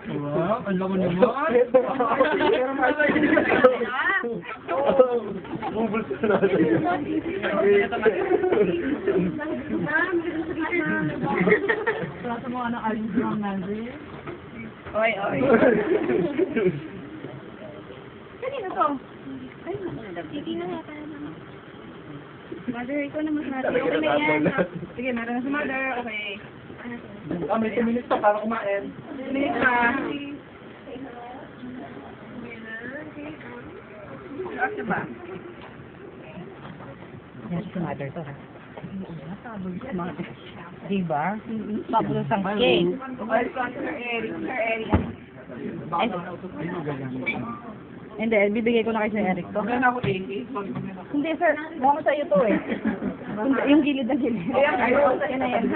Wow, ang laman naman. Bubulsa natin. Sa mga nakalis lang natin. Oy, oy. Kanino to? Ay, titi na yata naman. Mother, ikaw na mas natin. Okay na yan. Sige, meron na si mother. Okay. May 2 minutes pa para kumain. Minute pa. Ano ba? Yan si mother to, ha? Diba? Fabulous ang cake. Welcome, Sir Eric. Sir Eric. Hindi, bibigay ko na kay Sir Eric to. Wala na ako 80. Hindi, sir. Baka sa'yo to eh. Yung gilid na gilid. Ayan, ayun. Yan na yan, ha?